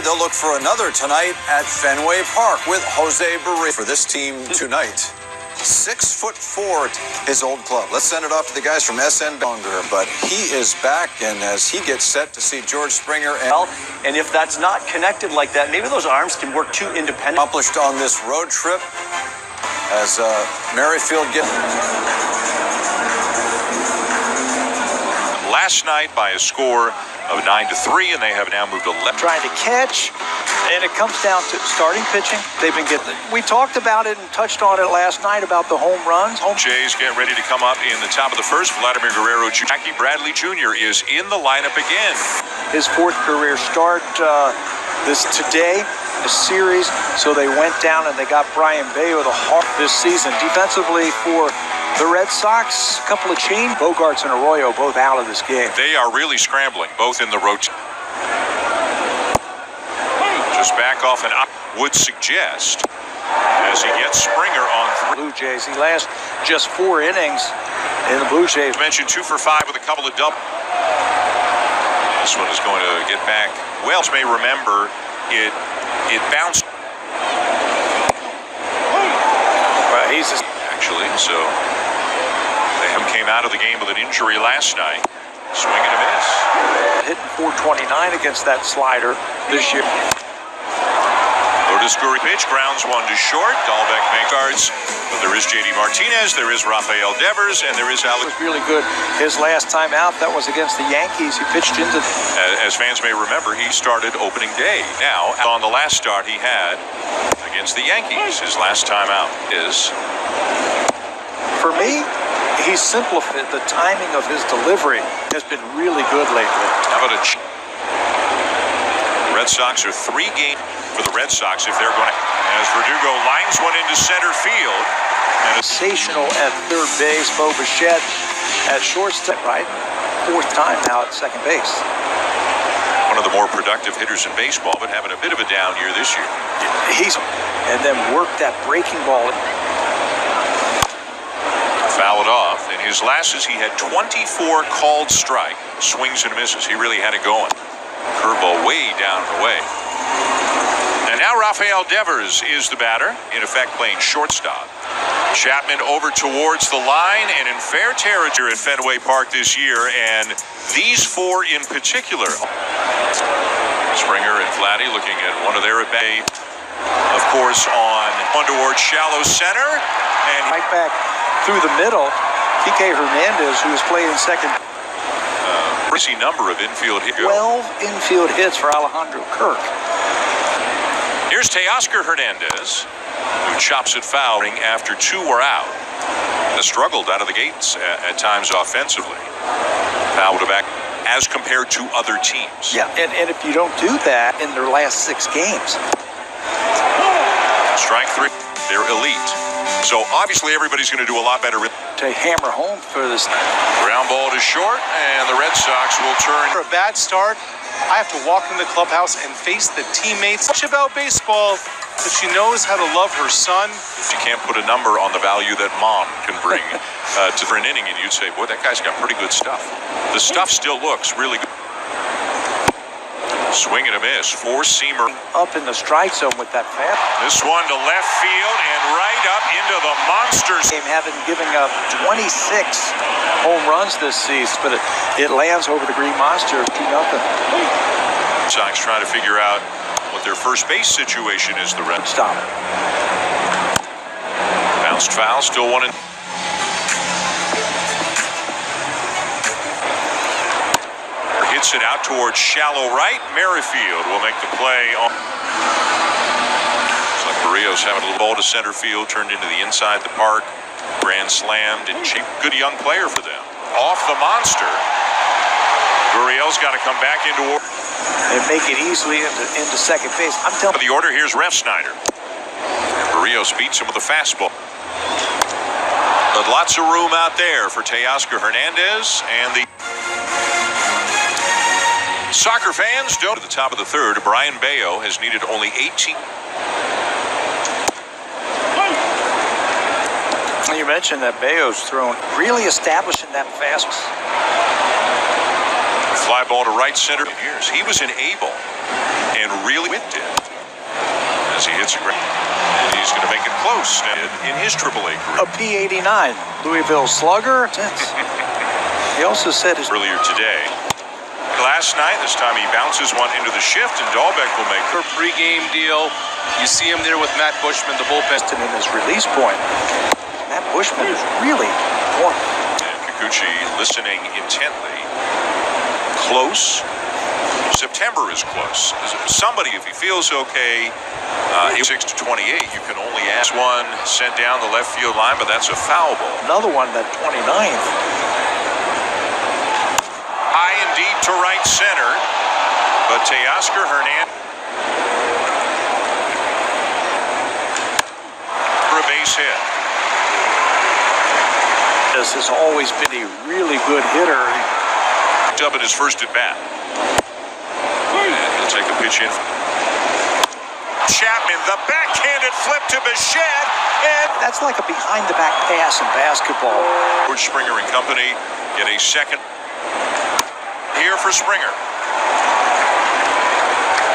they'll look for another tonight at Fenway Park with Jose Barrios for this team tonight. 6'4", his old club. Let's send it off to the guys from SN longer, but he is back, and as he gets set to see George Springer and if that's not connected like that, maybe those arms can work too independent. Accomplished on this road trip as Merrifield gets last night by a score of 9-3, and they have now moved to left. Trying to catch, and it comes down to starting pitching. They've been getting. We talked about it and touched on it last night about the home runs. Jays get ready to come up in the top of the first. Vladimir Guerrero Jr. Jackie Bradley Jr. is in the lineup again. His fourth career start today, the series. So they went down and they got Brian Bayo the heart this season. Defensively for the Red Sox, a couple of change. Bogarts and Arroyo both out of this game. They are really scrambling, both in the rotation. Just back off and up would suggest as he gets Springer on Blue Jays. He lasts just 4 innings in the Blue Jays. Mentioned 2 for 5 with a couple of doubles. This one is going to get back. Wells may remember it bounced. Well, he's actually so. Came out of the game with an injury last night. Swing and a miss. Hitting .429 against that slider this year. Lourdes Gurriel pitch, grounds one to short. Dahlbeck makes cards. But there is J.D. Martinez, there is Rafael Devers, and there is Alex. Was really good. His last time out, that was against the Yankees. He pitched into. As fans may remember, he started opening day. Now, on the last start he had against the Yankees, his last time out is. For me, he simplified the timing of his delivery. Has been really good lately. How about the Red Sox are 3 games for the Red Sox if they're going to. As Verdugo lines one into center field. And sensational at third base. Bo Bichette at shortstop. Right, 4th time now at second base. One of the more productive hitters in baseball, but having a bit of a down year this year. And then worked that breaking ball. Fouled off. In his last, he had 24 called strike swings and misses. He really had it going. Curveball way down and away. And now Rafael Devers is the batter, in effect playing shortstop. Chapman over towards the line and in fair territory at Fenway Park this year, and these 4 in particular. Springer and Vladdy looking at one of their at bay. Of course, on one towards shallow center, and right back through the middle. Kike Hernandez, who was playing second. Crazy number of infield hits. 12 infield hits for Alejandro Kirk. Here's Teoscar Hernandez, who chops it fouling after 2 were out. Has struggled out of the gates at times offensively. Fouled back as compared to other teams. Yeah, and if you don't do that in their last 6 games. Strike 3, they're elite. So obviously everybody's going to do a lot better. To hammer home for this. Ground ball to short, and the Red Sox will turn. For a bad start, I have to walk in the clubhouse and face the teammates. Much about baseball, but she knows how to love her son. You can't put a number on the value that mom can bring for an inning, and you'd say, boy, that guy's got pretty good stuff. The stuff still looks really good. Swing and a miss. 4-seamer. Up in the strike zone with that fast. This one to left field and right up into the monsters. Having given up 26 home runs this season, but it lands over the Green Monster 2-0. Sox trying to figure out what their first base situation is. The Red stop. Bounced foul, still 1-. Hits it out towards shallow right. Merrifield will make the play on. Looks like Barrios having a little ball to center field, turned into the inside the park. Grand slammed and cheap. Good young player for them. Off the monster. Gurriel's got to come back into order. And make it easily into second base. I'm telling you. The order, here's Ref Snyder. And Barrios beats him with a fastball. But lots of room out there for Teoscar Hernandez and the soccer fans. Don't at the top of the 3rd. Brian Bayo has needed only 18. You mentioned that Bayo's thrown, really establishing that fast. Fly ball to right center. Years. He was unable and really whipped it as he hits a great. And he's going to make it close in his AAA career. A P89, Louisville slugger. He also said his earlier today. Last night, this time he bounces one into the shift, and Dahlbeck will make her pregame deal. You see him there with Matt Bushman, the bullpen. In his release point. Matt Bushman is really important. And Kikuchi listening intently. Close. September is close. Somebody, if he feels okay, 6-28, you can only ask one sent down the left field line, but that's a foul ball. Another one, that 29th. High and deep to right center, but Teoscar Hernandez for a base hit. This has always been a really good hitter. Up at his first at bat. And he'll take a pitch in. Chapman, the backhanded flip to Bichette, and that's like a behind-the-back pass in basketball. George Springer and company get a second here for Springer.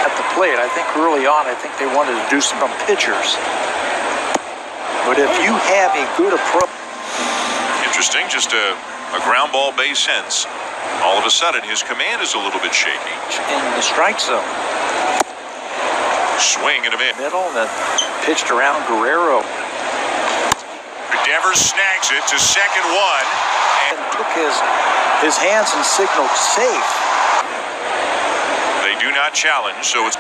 At the plate, I think early on, I think they wanted to do some pitchers. But if you have a good approach. Interesting, just a ground ball base hits. All of a sudden, his command is a little bit shaky. In the strike zone. Swing and a miss. Middle, and then pitched around Guerrero. Devers snags it to second one. And took his hands and signaled safe. They do not challenge, so it's.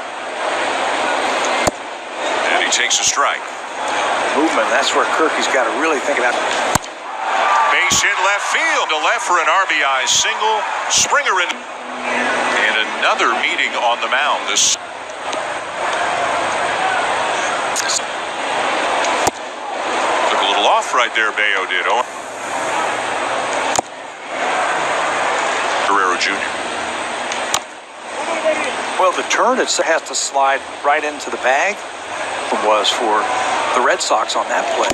And he takes a strike. Movement, that's where Kirky's got to really think about. Base hit left field to left for an RBI single. Springer in. And another meeting on the mound. This. Took a little off right there, Bayo did. Oh. Guerrero Jr. Well, the turn it has to slide right into the bag. Was for the Red Sox on that play.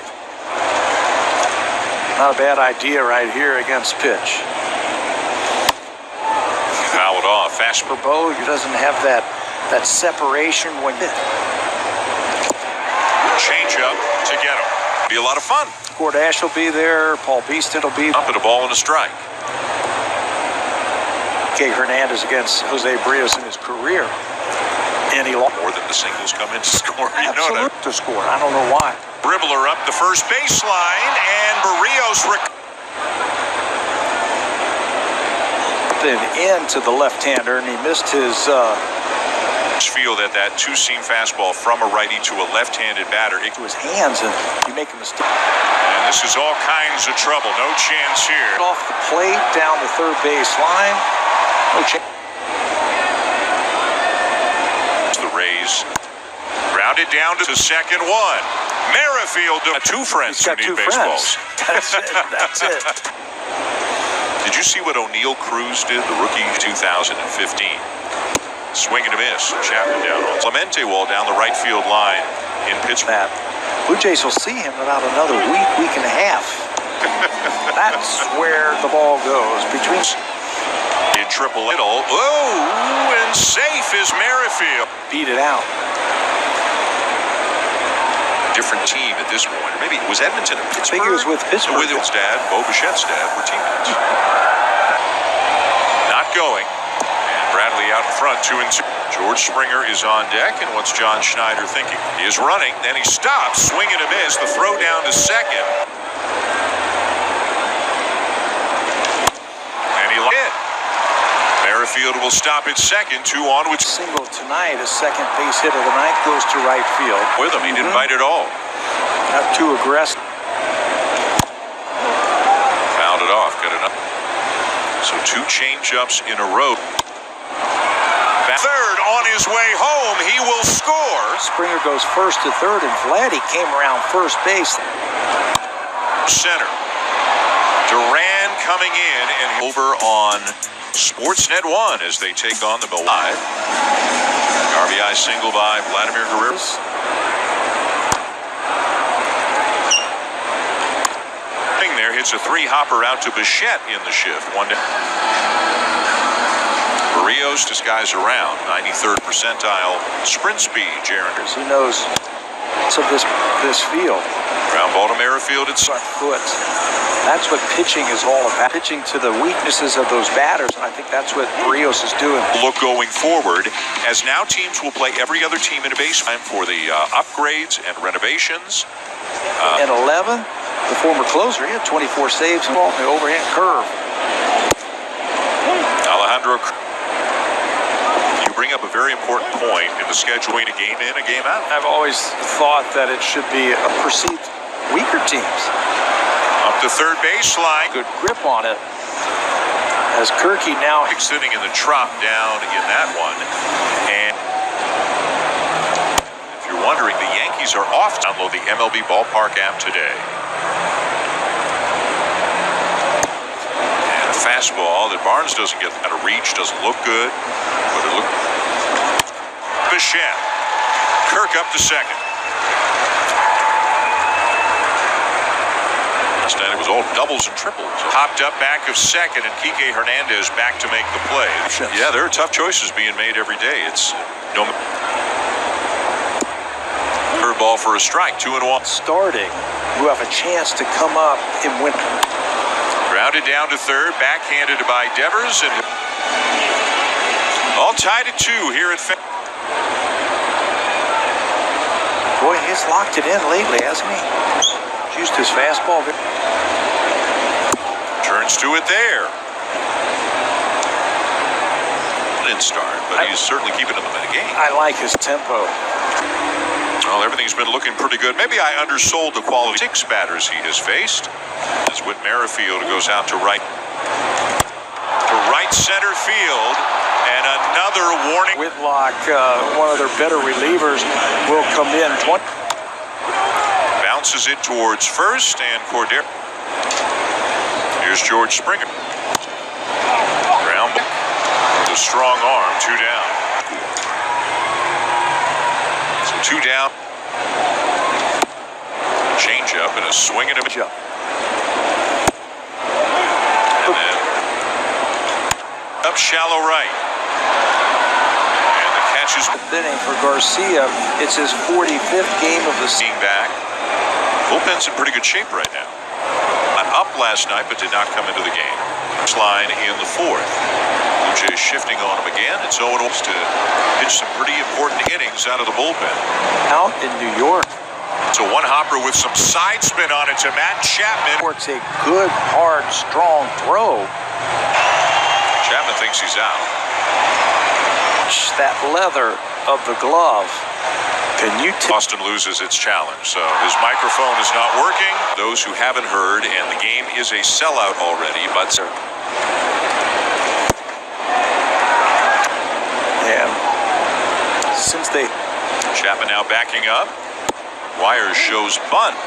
Not a bad idea right here against pitch. Fouled off. Fast for Bo, he doesn't have that separation when hit. Change up to get him. Be a lot of fun. Cordash will be there. Paul Beeston will be up at a ball and a strike. Kay Hernandez against Jose Barrios in his career. And he lost more than the singles come in to score. You absolutely know that. To score. I don't know why. Dribbler up the first baseline, and Barrios then into the left-hander, and he missed his. Feel that two-seam fastball from a righty to a left-handed batter. To his hands, and you make a mistake. And this is all kinds of trouble. No chance here. Off the plate, down the third base line. No chance. The Rays grounded down to the second one. Merrifield, two friends who need baseballs. That's it. That's it. Did you see what O'Neal Cruz did, the rookie 2015? Swing and a miss. Chapman down on Clemente wall down the right field line in Pittsburgh. Blue Jays will see him in about another week and a half. That's where the ball goes. Between in triple middle. Oh, and safe is Merrifield. Beat it out. Different team at this point. Maybe it was Edmonton or Pittsburgh. I think it was with Pittsburgh. With his dad, Bo Bichette's dad, were teammates. Not going. Bradley out in front, 2-2. George Springer is on deck, and what's John Schneider thinking? He is running, then he stops, swing and a miss, the throw down to second. And he hit. Merrifield will stop at second, 2 on with single tonight. His second base hit of the night goes to right field. With him, he didn't bite at all. Not too aggressive. Fouled it off, got enough. So 2 change-ups in a row. Third on his way home, he will score. Springer goes first to third, and Vladdy came around first base. Center. Duran coming in and over on Sportsnet 1 as they take on the Milwaukee. RBI single by Vladimir Guerrero. There hits a 3-hopper out to Bichette in the shift. 1 down. Barrios, this guy's around 93rd percentile sprint speed. Jaron, He knows of this field. ground ball to Merrifield. It's Front foot. That's what pitching is all about. Pitching to the weaknesses of those batters, and I think that's what Barrios is doing. look going forward, as now teams will play every other team in a base time for the upgrades and renovations. And 11, the former closer, he had 24 saves and the overhand curve. Alejandro, you bring up a very important point in the scheduling, a game in, a game out. I've always thought that it should be a perceived weaker teams. Up the third baseline. Good grip on it. As Kirky now Sitting in the trop down in that one. And if you're wondering, the Yankees are off. Download the MLB Ballpark app today. And a fastball that Barnes doesn't get out of reach, doesn't look good. But it looked. Bichette. Kirk up to second. And it was all doubles and triples. Hopped up back of second, and Kike Hernandez back to make the play. Yeah, there are tough choices being made every day. It's no curveball for a strike, 2-1. starting, who have a chance to come up and win. Grounded down to third, backhanded by Devers, and all tied at 2 here at Boy, he's locked it in lately, hasn't he? Used his fastball. Turns to it there. Didn't start, but he's certainly keeping them in the game. I like his tempo. Well, everything's been looking pretty good. Maybe I undersold the quality. 6 batters he has faced. As Whit Merrifield goes out to right center field, and another warning. Whitlock, one of their better relievers, will come in. Bounces it towards first, and Cordero. Here's George Springer. Ground with a strong arm, 2 down. So 2 down. Change up and a swing and a miss. And then up shallow right. And the catch is Inning for Garcia. It's his 45th game of the season. back. Bullpen's in pretty good shape right now. Up last night, but did not come into the game. Line in the 4th. Blue Jays shifting on him again. It's 0-1 to pitch some pretty important innings out of the bullpen. Out in New York. It's a one-hopper with some side spin on it to Matt Chapman. It's a good, hard, strong throw. Chapman thinks he's out. That leather of the glove. Can you Boston loses its challenge, so his microphone is not working. Those who haven't heard, and the game is a sellout already, but and since they Chapman now backing up. Wires shows bunt.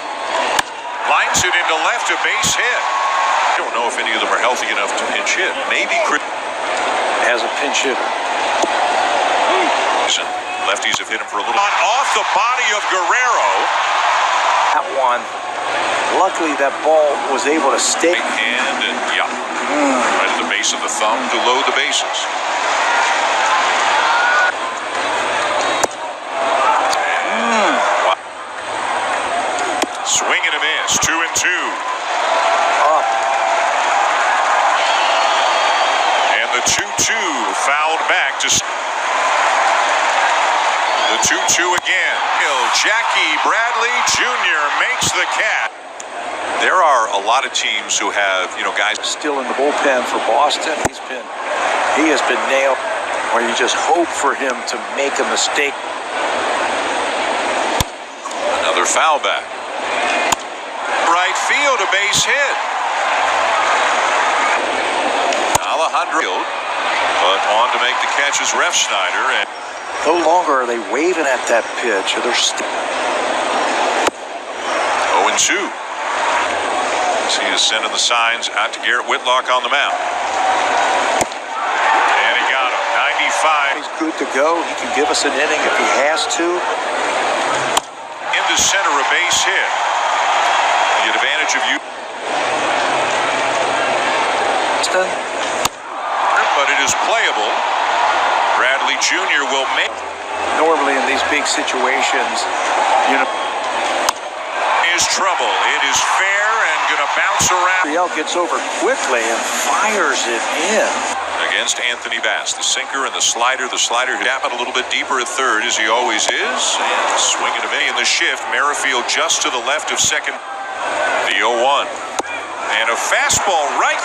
Lines it into left, a base hit. I don't know if any of them are healthy enough to pinch hit. Maybe Chris has a pinch hitter. Lefties have hit him for a little. Off the body of Guerrero. That one. Luckily, that ball was able to stay. Right hand and right at the base of the thumb to load the bases. Swing and a miss. 2-2. Up. And the 2-2 fouled back to. The 2-2 again. Jackie Bradley Jr. makes the catch. There are a lot of teams who have, guys Still in the bullpen for Boston. He has been nailed. Or you just hope for him to make a mistake. Another foul back. Right field, a base hit. Alejandro, but on to make the catch is Ref Schneider. And No longer are they waving at that pitch. They're 0-2. He is sending the signs out to Garrett Whitlock on the mound. And he got him. 95. He's good to go. He can give us an inning if he has to. Into center, a base hit. The advantage of you. But it is is playable. Bradley Jr. will make. Normally in these big situations, you know, Is trouble. It is fair and going to bounce around. Riel gets over quickly and fires it in. Against Anthony Bass, the sinker and the slider. The slider tap it a little bit deeper at third, as he always is. And swinging to me in the shift. Merrifield just to the left of second. The 0-1. And a fastball right.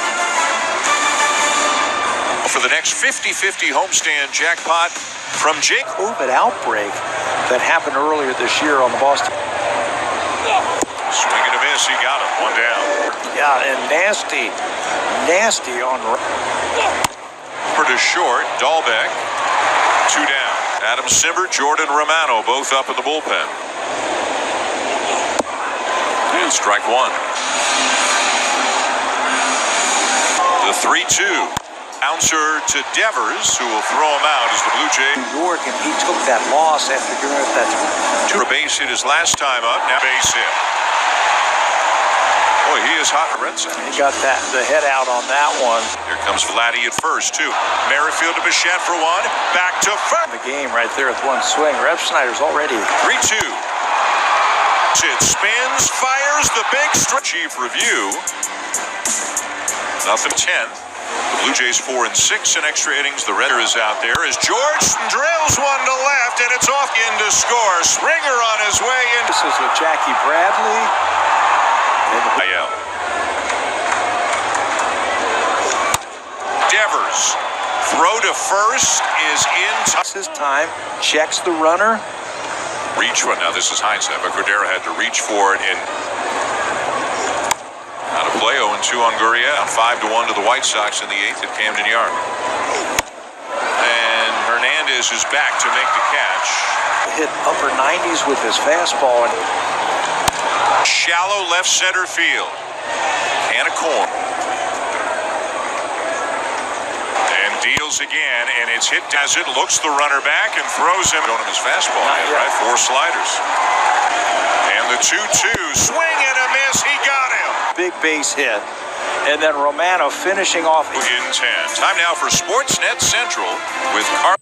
For the next 50-50 homestand jackpot from Jake. COVID outbreak that happened earlier this year on the Boston. Swing and a miss, he got him. One down. Yeah, and nasty on. To short, Dahlbeck. Two down. Adam Simber, Jordan Romano, both up in the bullpen. And strike one. The 3-2. Bouncer to Devers, who will throw him out as the Blue Jays. New York, and he took that loss after giving up that. A base hit his last time up. Now base hit. Boy, he is hot for Red Sox. He got the head out on that one. Here comes Vladdy at first, too. Merrifield to Bichette for one. Back to first. The game right there with one swing. Rev Schneider's already. 3-2. It spins, fires the big strike. Chief review. Nothing 10. The Blue Jays 4 and 6 in extra innings. The Redder is out there as George drills one to left, and it's off in to score. Springer on his way in. This is with Jackie Bradley. Devers, throw to first is in. His time, checks the runner. Reach one. Now this is hindsight, but Cordero had to reach for it and out of play. 0-2 on Gurriel. 5-1 to the White Sox in the 8th at Camden Yards. And Hernandez is back to make the catch. Hit upper 90s with his fastball. Shallow left center field. Can of corn. And deals again, and it's hit as it looks the runner back and throws him. On his fastball, right? 4 sliders. And the 2-2. Swing and a miss. He got him. Big base hit. And then Romano finishing off. In 10. Time now for Sportsnet Central with Carl.